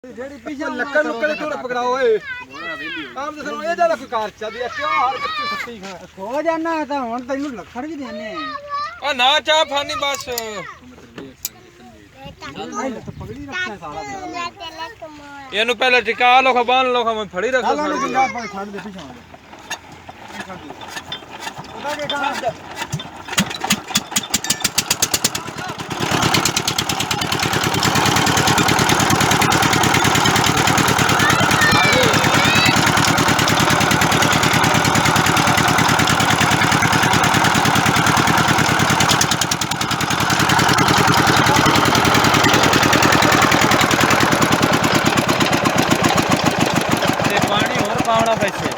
ਜਿਹੜੀ ਪਿੱਛੇ ਲੱਕੜ ਲੁੱਕੜ ਥੋੜਾ ਪਕੜਾਓ ਓਏ ਆਮ ਦੱਸੋ ਇਹ ਜਿਆਦਾ ਕੋਈ ਕਾਰ ਚੱਲਦੀ ਐ ਕਿਉਂ ਹਰ ਕੱਚੀ ਸੱਤੀ ਖਾ ਹੋ ਜਾਣਾ ਤਾਂ ਹੁਣ ਤੈਨੂੰ ਲੱਖੜ ਵੀ ਦੇਣੇ ਆ ਨਾ ਚਾਹ ਫਾਨੀ ਬਸ ਪਗੜੀ ਰੱਖਿਆ ਸਾਲਾ ਇਹਨੂੰ ਪਹਿਲੇ ਟਿਕਾ ਲੋ ਖਬਾਨ ਲੋ ਮੈਂ ਫੜੀ ਰੱਖੋ ਸਾਨੂੰ ਪੰਜਾਬ ਪਰ ਛੱਡ ਦੇ ਪਿੱਛੇ ਉਹਦਾ ਕੀ ਕਰਾਂ ਪਾਉਣਾ ਪੈਸੇ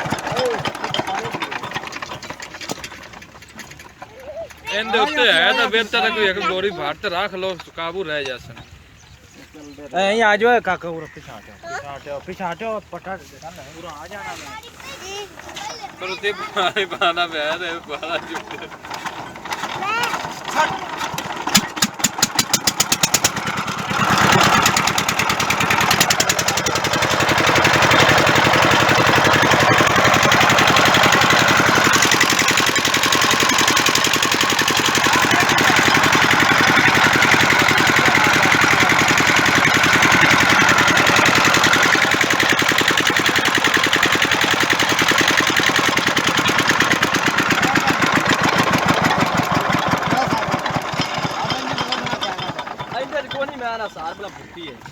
ਇਹਦੇ ਉੱਤੇ ਹੈ ਤਾਂ ਬਿਹਤਰ ਕੋਈ ਇੱਕ ਗੋਰੀ ਭਾਰ ਤੇ ਰੱਖ ਲੋ ਕਾਬੂ ਰਹਿ ਜਾਸਨ ਐਂ ਆ ਜਾਓ ਕਾਕਾ ਉਰ ਪਿਛਾ ਹਟੋ ਪਟਾ ਪੂਰਾ ਆ ਜਾਣਾ ਪਰ ਉੱਤੇ ਪਾਣੀ ਪਾਣਾ ਪਿਆ ਤੇ ਪਾਣਾ ਚੁੱਕ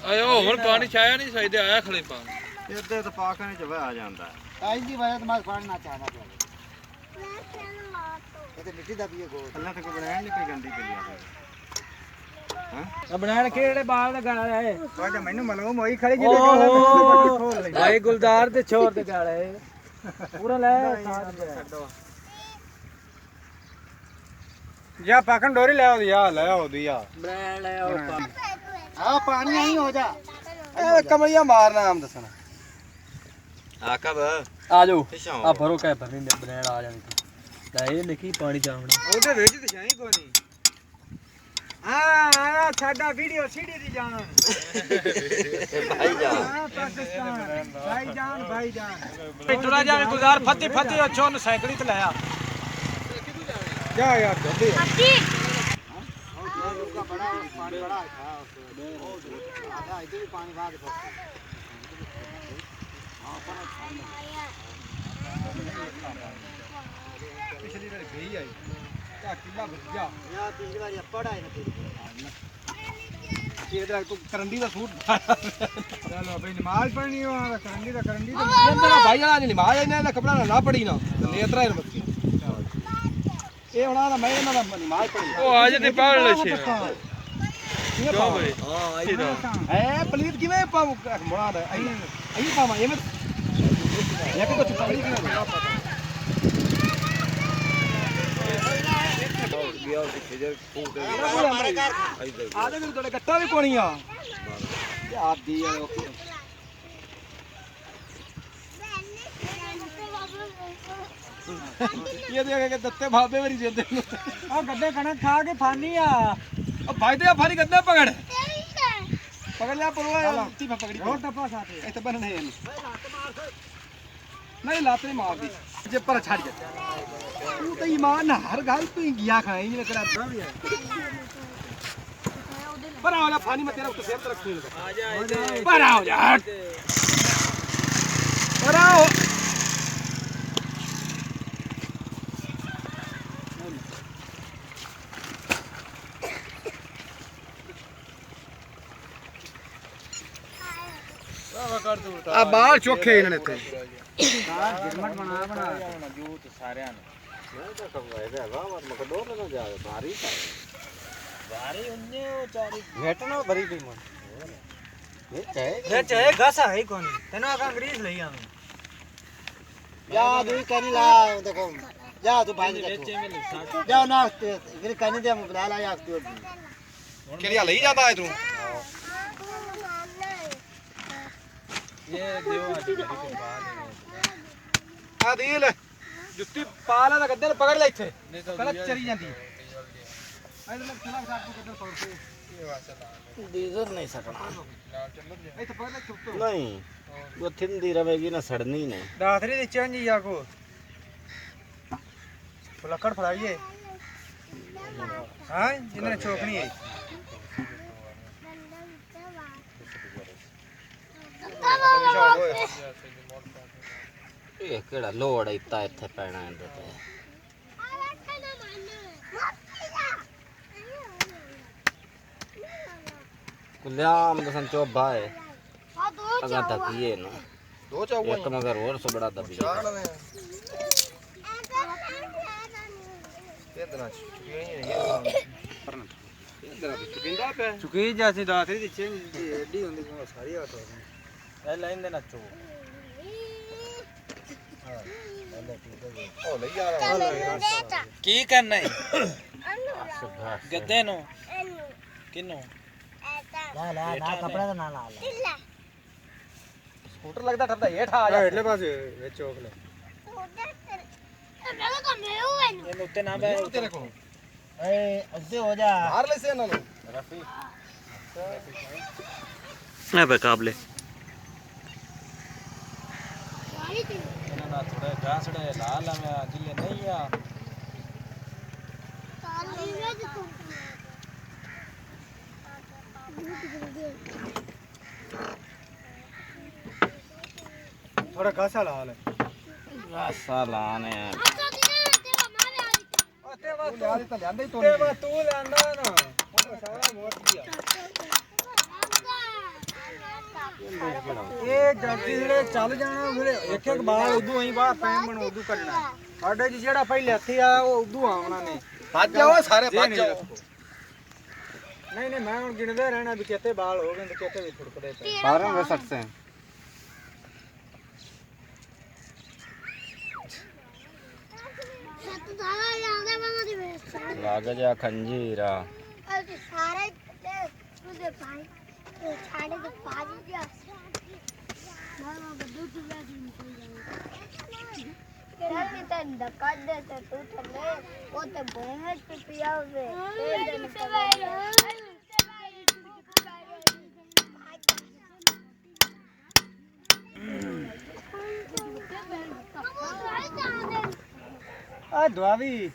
ਆਇਓ ਹੁਣ ਪਾਣੀ ਛਾਇਆ ਨਹੀਂ ਚਾਹੀਦਾ ਆਇਆ ਖਲੇ ਪਾਣੀ ਇੱਥੇ ਤਾਂ ਪਾਖਾਂ ਚ ਆ ਜਾਂਦਾ ਆਈ ਦੀ ਵਜ੍ਹਾ ਤੋਂ ਪਾਣੀ ਨਾ ਚਾਹਨਾ ਪਿਆ ਇਹ ਤੇ ਮਿੱਟੀ ਦਾ ਵੀ ਗੋ ਅੱਲਾ ਤੇ ਕੋਈ ਬਣਾਇਆ ਨਹੀਂ ਕੋਈ ਗੰਦੀ ਪਈ ਆ ਬਣਾਣ ਕਿਹੜੇ ਬਾਲ ਦਾ ਗਾਲ ਹੈ ਤੁਹਾਡੇ ਮੈਨੂੰ ਮਲੋ ਮੋਈ ਖੜੀ ਜਿਹਦੇ ਕੋਲ ਖੋਲ ਲੈ ਭਾਈ ਗੁਲਜ਼ਾਰ ਤੇ ਛੋੜ ਦੇ ਗਾਲ ਹੈ ਪੂਰਾ ਲੈ ਸਾਥ ਜਾ ਪਾਖਣ ਡੋਰੀ ਲੈ ਆਉਦੀ ਆ ਲੈ ਆਉਦੀ ਆ ਬਣਾ ਲੈ ਆ ਪਾਣੀ ਆਈ ਹੋ ਜਾ ਇਹ ਕਮਲੀਆਂ ਮਾਰਨਾ ਆਮ ਦੱਸਣਾ ਆਕਬ ਆ ਜਾਓ ਆ ਭਰੋ ਕਹਿ ਭਰਨੀ ਦੇ ਬਣਾਣ ਆ ਜਾਣੀ ਤਾਂ ਇਹ ਨਿੱਕੀ ਪਾਣੀ ਚਾਵਣਾ ਉਹਦੇ ਵਿੱਚ ਤੇ ਜਾਈ ਕੋਈ ਨਹੀਂ ਆ ਸਾਡਾ ਵੀਡੀਓ ਸੀਡੀ ਦੀ ਜਾਨ ਭਾਈ ਜਾਨ ਤੁਰਾ ਜਾਵੇ ਗੁਜ਼ਾਰ ਫੱਤੀ ਫੱਤੀ ਉਹ ਚੋਂ ਸਾਈਕਲੀ ਤੇ ਲਾਇਆ ਜਾ ਯਾਰ ਜਲਦੀ बड़ा पानी बड़ा था आधा इधर भी पानी भाग पिछली बार गई आई क्या किला भज्जा यार पिछली बार पड़ा है ना ये इधर तो करंडी का सूट चलो भाई नमाज पढ़नी हो करंडी तो मेरा भाई वाला नमाज इन्हें कपड़ा ना पड़ी ना नेत्रा है बच्ची ਇਹ ਉਹਨਾਂ ਦਾ ਮੈਂ ਇਹਨਾਂ ਦਾ ਨਮਾਜ਼ ਪੜ੍ਹੀ ਉਹ ਅੱਜ ਤੇ ਪੜ੍ਹ ਲੈ ਛੇ ਕਿਉਂ ਬਈ ਹਾਂ ਐ ਪਲੀਤ ਕਿਵੇਂ ਪਾਉ ਮੁਰਾਦ ਹੈ ਅਈ ਪਾਵਾਂ ਇਹ ਮੈਂ ਇਹ ਕੁਝ ਪੜ੍ਹੀ ਕਿਵੇਂ ਨਾ ਪਤਾ ਗਿਆ ਉਹ ਖੇਜਰ ਫੂਟ ਆ ਦੇ ਤੁਹਾਡੇ ਗੱਟਾ ਵੀ ਕੋਣੀ ਆ ਆਦੀ ਆ ये देख के दत्ते भाबे मेरी जेदे आ गड्ढे कने खा के फानी आ ओ भाई ते फानी गद्दा पकड़ ले पुरवा ती पकड़ी और टप्पा साथे ए तो बनने नहीं लात नहीं मार दी जे पर छाड़ जा तू तो ईमान हर गाल तू गया खाए नहीं करा भी है पर आओ जा फानी में तेरा तो सेफ रख आ जा पर आओ जा पर आओ ਆ ਬਾਲ ਚੋਖੇ ਇਹਨਾਂ ਨੇ ਤੇ गिरमट बना ਜੂਤ ਸਾਰਿਆਂ ਨੇ ਮੈਂ ਤਾਂ ਕਹਵਾਏ ਦਾ ਵਾ ਮਕ ਦੋ ਨਾ ਜਾ ਭਾਰੀ ਤਾਂ भारी उन्ने वो चारी ਘਟਣਾ ਬੜੀ ਵੀ ਮਨ ये चाहे घसा है कोनी तने का अंग्रेज लई आवे ਜਾ ਦੂਈ ਕਨੀ ਲਾ ਦੇਖੋ ਜਾ ਤੂੰ ਭਾਈ ਦੇ ਜਾ ਨਾ ਫਿਰ ਕਨੀ ਦੇ ਬੁਲਾ ਲਾ ਯਾਰ ਤੂੰ ਕਿਹੜੀਆਂ ਲਈ ਜਾਂਦਾ ਹੈ ਤੂੰ ਇਹ ਦਿਓ ਅੱਜ ਮੇਰੀ ਬਾਤ ਆ ਦੀਲ ਜੁੱਤੀ ਪਾ ਲੈ ਤਾਂ ਗੱਦੇ ਪਕੜ ਲੈ ਇੱਥੇ ਨਹੀਂ ਤਾਂ ਪਹਿਲਾਂ ਚਰੀ ਜਾਂਦੀ ਇਧਰ ਲੱਗ ਚਲਾ ਸਾਡ ਨੂੰ ਕਿੱਧਰ ਤੋੜ ਕੇ डीजल नहीं सकना ਇੱਥੇ ਪਹਿਲਾਂ ਚੁੱਪ ਤੋਂ नहीं वो थिंदी रहेगी ना सड़नी नहीं दादरी दी चेंज या को लकड़ फड़ाइए हां जिन्हें चौकनी है ये केड़ा लोड़ इतना इत्थे पैना इंदे ते कुल्याम दसन चोबा है अगा तकिए ना ਦੋ ਚਾਹੂਗਾ एक मगर और सो बड़ा दबी ਚਾਹ ਲੈਣੇ ਇਹਦਨਾ ਚੁਕਿੰਦਾ ਪਿਆ चुकी जैसी दादरी दी चेंज एडी होंदी सारी आट हो ए लाइन दे नचो ਉਹ ਲਈ ਜਾ ਰਿਹਾ की करना है गद्दे नो किनो ला ला ना कपड़ा तो ना ला ਸਕੂਟਰ ਲੱਗਦਾ ਠੱਪਦਾ ਹੇਠ ਆ ਜਾ हेडले पास वे चौक ले ये उत्ते ना बे ਤੇਰੇ ਕੋਲ ए अद्दे हो जा ਬਾਹਰ ਲੈ ਸੇ ਇਹਨਾਂ ਨੂੰ रफी ना पे काबले ना थोड़ा घासड़े लाल में जिले नहीं आ थोड़ा घासा ला ले घासा लाने ਤੂੰ ਲਿਆ ਦਿੱਤਾ ਲਿਆਂਦਾ ਹੀ ਤੋਂ ते बा तू लांदा ना वो सारा मोड़ दिया ये जल्दी ਜਿਹੜੇ ਚੱਲ ਜਾਣਾ ਫਿਰ ਇੱਕ ਇੱਕ ਬਾਲ ਉਦੋਂ ਹੀ ਬਾਹਰ ਪੈਣ ਬਣ ਉਦੋਂ ਕੱਢਣਾ ਸਾਡੇ ਜੀ ਜਿਹੜਾ ਪਹਿਲੇ ਹੱਥੀ ਆ ਉਹ ਉਦੋਂ ਆਉਣਾ ਨੇ ਭੱਜ ਜਾਓ ਸਾਰੇ ਭੱਜ ਜਾਓ ਨਹੀਂ ਨਹੀਂ ਮੈਂ ਹੁਣ ਗਿਣਦੇ ਰਹਿਣਾ ਵੀ ਕਿਤੇ ਬਾਲ ਹੋ ਗਏ ਤੇ ਕਿਤੇ ਵੀ ਥੁੜਕਦੇ ਪਏ 12 में सकते हैं लाग जा खंजीरा ਆ ਦੁਆਵੀ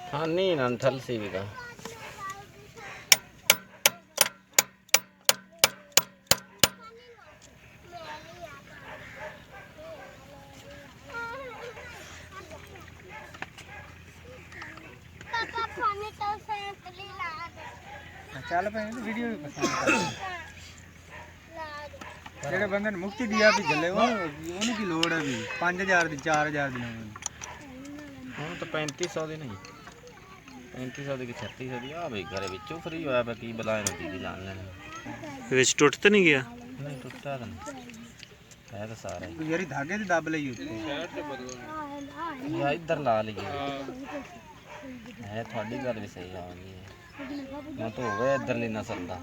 हाँ नहीं ना थल सी भी का ਚੱਲ ਪਏ ਵੀਡੀਓ ਵੀ ਪਸੰਦ ਜਿਹੜੇ ਬੰਦੇ ਨੇ ਮੁਕਤੀ ਦਿਆ ਵੀ ਜੱਲੇ ਉਹਨੂੰ ਕੀ ਲੋੜ ਹੈ ਵੀ 5000 ਦੀ 4000 ਦੀ ਨਹੀਂ ਹੁਣ ਤਾਂ 3500 ਦੀ ਨਹੀਂ 3500 ਦੀ ਕਿ 3600 ਦੀ ਆ ਬਈ ਘਰੇ ਵਿੱਚੋਂ ਫਰੀ ਹੋਇਆ ਪਿਆ ਕੀ ਬਲਾ ਇਹਨੂੰ ਕੀ ਜਾਣ ਲੈਣੇ ਵਿੱਚ ਟੁੱਟ ਤਾਂ ਨਹੀਂ ਗਿਆ ਨਹੀਂ ਟੁੱਟਾ ਤਾਂ ਨਹੀਂ ਹੈ ਤਾਂ ਸਾਰਾ ਹੀ ਯਾਰੀ ਧਾਗੇ ਦੀ ਦੱਬ ਲਈ ਉੱਤੇ ਯਾ ਇੱਧਰ ਲਾ ਲਈਏ ਹੈ ਤੁਹਾਡੀ ਗੱਲ ਵੀ ਸਹੀ ਆਉਂਦੀ ਹੈ ਮੈਂ ਤਾਂ ਹੋਵੇ ਇੱਧਰਲੀ ਨਸਲ ਦਾ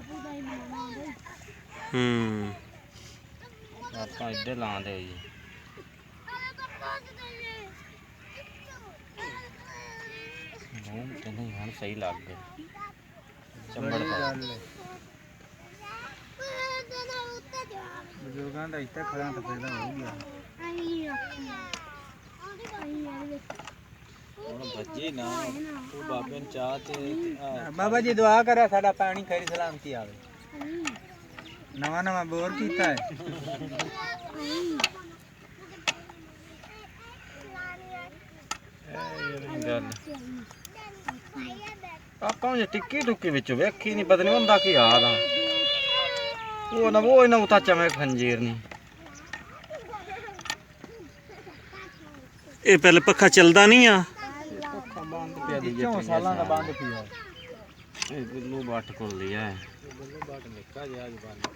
ਆਪਾਂ ਇੱਧਰ ਲਾਉਂਦੇ ਹੋਈਏ ਹੁਣ ਤੇ ਨਹੀਂ ਹੁਣ ਸਹੀ ਲੱਗ ਗਏ ਚੰਬੜ ਪਾ ਬਜ਼ੁਰਗਾਂ ਦਾ ਇੱਥੇ ਖੜਾ ਤਾਂ ਫਾਇਦਾ ਹੋ ਗਿਆ ਹੁਣ ਬੱਜੇ ਨਾ ਤੂੰ ਬਾਬੇ ਨੂੰ ਚਾਹ ਤੇ ਬਾਬਾ ਜੀ ਦੁਆ ਕਰਿਆ ਸਾਡਾ ਪਾਣੀ ਖੈਰੀ ਸਲਾਮਤੀ ਆਵੇ ਨਵਾਂ ਨਵਾਂ ਬੋਰ ਕੀਤਾ ਹੈ ਗੱਲ ਆਪਾਂ ਜੇ ਟਿੱਕੀ ਟੁੱਕੀ ਵਿੱਚ ਵੇਖੀ ਨਹੀਂ ਪਤਾ ਨਹੀਂ ਹੁੰਦਾ ਕੀ ਹਾਲ ਆ ਉਹ ਨਾ ਉਹ ਇਹਨਾਂ ਉਤਾ ਚਵੇਂ ਖੰਜੀਰ ਨਹੀਂ ਇਹ ਪਹਿਲੇ ਪੱਖਾ ਚੱਲਦਾ ਨਹੀਂ ਆ ਬੰਦ ਪਿਆ ਦੀ ਕਿਉਂ ਸਾਲਾਂ ਦਾ ਬੰਦ ਪਿਆ ਇਹ ਗੁੱਲੂ ਬਾਟ ਕੋਲ ਲਿਆ ਹੈ ਗੁੱਲੂ ਬਾਟ ਨਿੱਕਾ ਜਿਹਾ ਅੱਜ ਬੰਦ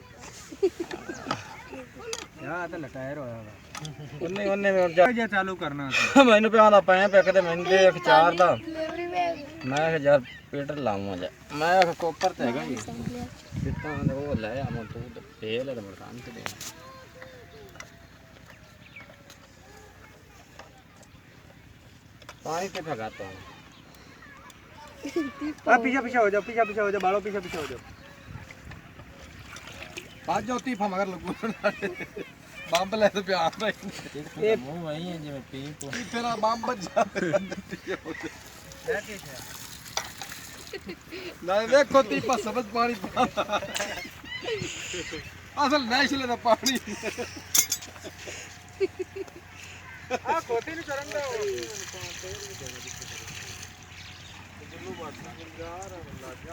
ਯਾ ਤਾਂ ਲਟਾਇਰ ਹੋਇਆ ਵਾ ਉਹਨੇ ਵੀ ਜੇ ਚਾਲੂ ਕਰਨਾ ਮੈਨੂੰ ਪਿਆ ਦਾ ਪੈ ਪਿਆ ਕਿਤੇ ਮੈਨੂੰ ਦੇ ਇੱਕ ਚਾਰ ਦਾ ਮੈਂ ਕਿਹਾ ਯਾਰ ਪੇਟ ਲਾਵਾਂ ਜਾ ਮੈਂ ਕਿਹਾ ਕੋਪਰ ਤੇ ਹੈਗਾ ਜੀ ਕਿੱਥਾਂ ਉਹ ਲੈ ਆ ਮੈਂ ਤੂੰ ਤੇ ਫੇਲ ਤੇ ਮਰਦਾਨ ਤੇ ਦੇ ਪਾਣੀ ਤੇ ਭਗਾ ਤਾ ਆ पीछे हो जाओ पीछे हो जाओ बालों पीछे हो जाओ ਬਾਅਦ ਜੋ ਤੀਫਾ ਮਗਰ ਲੱਗੂ ਬੰਬ ਲੈ ਤੇ ਪਿਆ ਭਾਈ ਇਹ ਮੂੰਹ ਵਈ ਜਿਵੇਂ ਪੀ ਕੋ ਤੇਰਾ ਬੰਬ ਵੱਜਾ ਨਾ ਵੇਖੋ ਤੀਫਾ ਸਬਜ਼ ਪਾਣੀ ਪਾਉਂਦਾ ਅਸਲ ਨੈਸ਼ਨਲ ਦਾ ਪਾਣੀ ਆ ਕੋਤੀ ਨੂੰ ਚਰਨ ਦਾ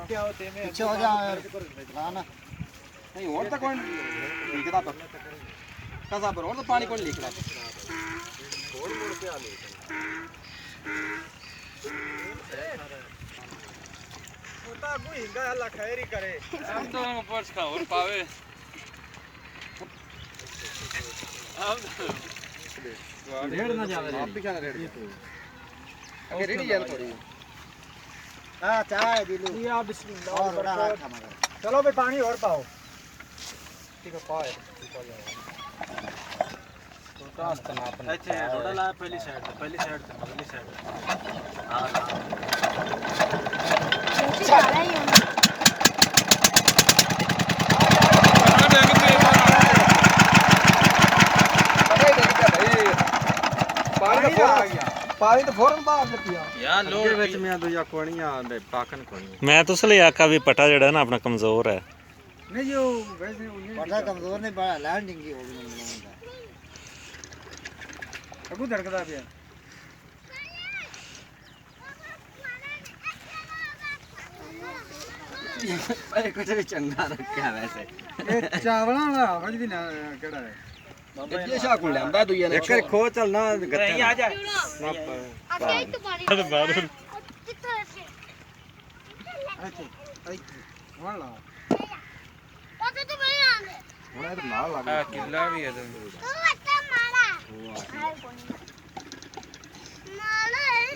ਪਿੱਛੇ ਹੋ ਜਾ ਯਾਰ ਨਾ ਨਹੀਂ ਹੋਰ ਤਾਂ ਕੋਈ ਲੀਕਦਾ ਤਾਂ ਕਸਾ ਪਰ ਹੋਰ ਤਾਂ ਪਾਣੀ ਕੋਈ ਲੀਕਦਾ ਹੋਰ ਮੁੜ ਕੇ ਆ ਉਹਦਾ ਕੋਈ ਹਿੰਗਾ ਅੱਲਾ ਖੈਰ ਹੀ ਕਰੇ हम तो ऊपर का और पावे ढेड़ ना ज्यादा आप भी क्या रेड अगर रेडी यार थोड़ी हां चाय दिलू या बिस्मिल्लाह और बड़ा रखा मगर चलो भाई पानी और पाओ ठीक है पाए तो रास्ता ना अपन अच्छा थोड़ा ला पहली साइड से अगली साइड हां पानी तो फौरन बाहर निकलिया यार लोग ਵਿੱਚ ਮੈਂ ਦੂਜਾ ਕੋਣੀਆਂ ਦੇ ਪਾਕਨ ਕੋਣੀ मैं तो इसलिए आका भी पटा जड़ा ना अपना कमजोर है नहीं जो वैसे पता कमजोर नहीं बड़ा लैंडिंग की होगी अगू धड़कदा पिया अरे कुछ भी चंगा रखा वैसे ये चावला वाला हज भी ना केड़ा है ये शाह को लेंदा दुइया ने एक खो चल ना गत्ते आ जा वाला ਹੁਣ ਇਹ ਨਾਲ ਲੱਗ आ किला भी है तो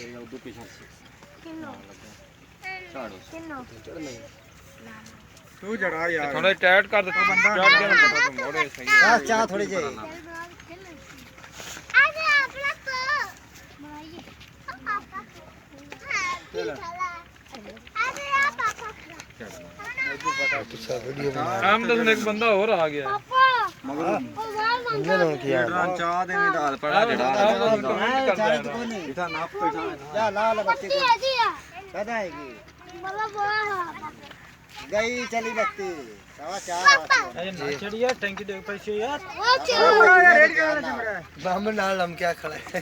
ਇਹ ਉਦੋਂ ਪਿਛਾ तू जड़ा यार थोड़ा टाइट कर दे बंदा चढ़ गया ना पता तो मोड़े सही है चाह चाह थोड़ी जाए हम तो एक बंदा और आ गया ड्रान चाह दे में डाल पड़ा जड़ा इठा नाप तो इठा जा ला ला बत्ती को कदा आएगी गई चली बत्ती सवा चार अरे ना चढ़िया टंकी देख पैसे यार बामन नाल हम क्या खड़ा है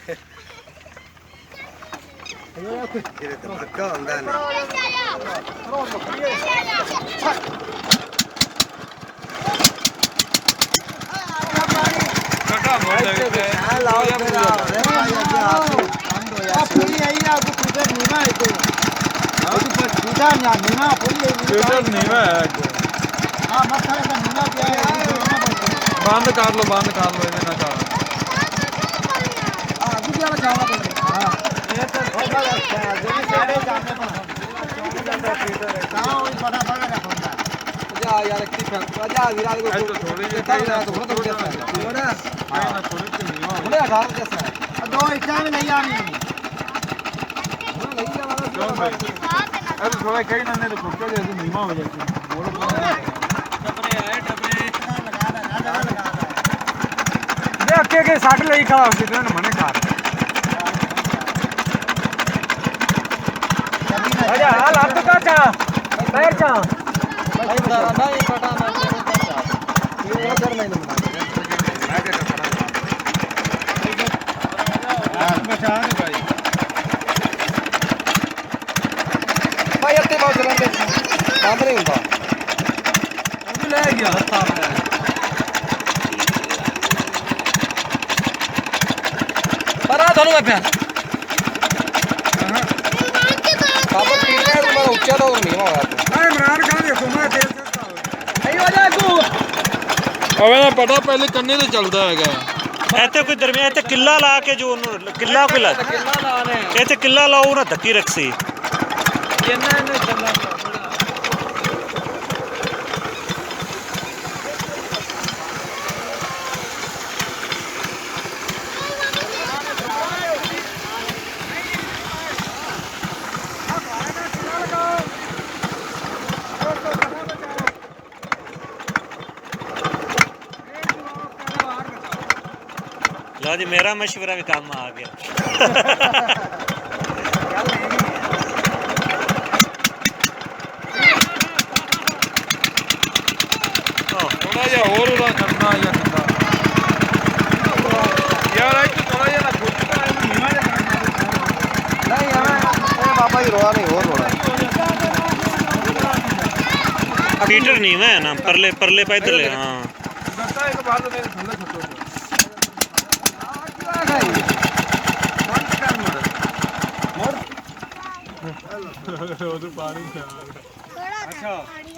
ये तो धक्का होंदा है कटा मोड़ दे लाओ मेरा आ पूरी आई ना को पूरा नीमा है तो पर पूरा ना नीमा पूरी ट्विटर नहीं है हां मत है नीमा क्या है बंद कर लो इन्हें ना कर हां अभी क्या जाना पड़ेगा हां ये तो होगा अच्छा जो सारे जाने पर हां वो बड़ा बड़ा रखूंगा जा यार एक टिफिन जा विराज को तो थोड़ी देता है तो थोड़ा जैसा है थोड़ा ना थोड़ी तो नहीं हो थोड़ा 18 जैसा है दो इतना में नहीं आनी थोड़ा नहीं जा वाला क्यों भाई अरे थोड़ा कहीं ना नहीं तो खुद का जैसे नीमा हो जाती है बोलो टपरे आए टपरे देख के साठ ले खड़ा हो जितना मने कर अरे हाल आप का चा पैर चा भाई बता रहा नहीं पता ना ये उधर नहीं ना बचा दे भाई भाई इतने बहुत चलाते काम नहीं होता वो ले गया पर आ दोनों में पे बाबा तीन है तुम्हारा ऊंचा तो नहीं होगा अरे इमरान खान देखो मैं तेरे से नहीं हो जाए तू ਅਵੇ ਪਤਾ ਪਹਿਲੇ ਕੰਨੇ ਤੇ ਚੱਲਦਾ ਹੈਗਾ ਇੱਥੇ ਕੋਈ ਦਰਮਿਆਨ ਇੱਥੇ ਕਿੱਲਾ ਲਾ ਕੇ ਜੋ ਉਹਨੂੰ ਕਿੱਲਾ ਕੋਈ ਲਾ ਕਿੰਨਾ ਲਾ ਰਹੇ ਆ ਇੱਥੇ ਕਿੱਲਾ ਲਾਓ ਨਾ ਧੱਕੀ ਰੱਖੀ ਜਿੰਨਾ ਇਹਨੇ ਚੱਲਣਾ ਲਓ ਜੀ ਮੇਰਾ ਮਸ਼ਵਰਾ ਵੀ ਕੰਮ ਆ ਗਿਆ ਥੋੜਾ ਜਿਹਾ ਹੋਰ ਉਹਦਾ ਕਰਨਾ ਜਾਂ ਕਿੱਦਾਂ ਯਾਰ ਇੱਥੇ ਥੋੜਾ ਜਿਹਾ ਨਾ ਖੁੱਚਦਾ ਇਹਨੂੰ ਨੀਵਾਂ ਜਿਹਾ ਕਰਨਾ ਨਹੀਂ ਇਹ ਬਾਬਾ ਜੀ ਰੋਲਾ ਨਹੀਂ ਹੋਰ ਰੋਲਾ ਫੀਟਰ ਨਹੀਂ ਮੈਂ ਨਾ ਪਰਲੇ ਪਰਲੇ ਪਾ ਇਧਰ ਲੈ ਹਾਂ ਦੱਸਾ ਇੱਕ ਬਾਤ ਮੇਰੇ ਥੱਲੇ ਛੱਡੋ थोड़ा था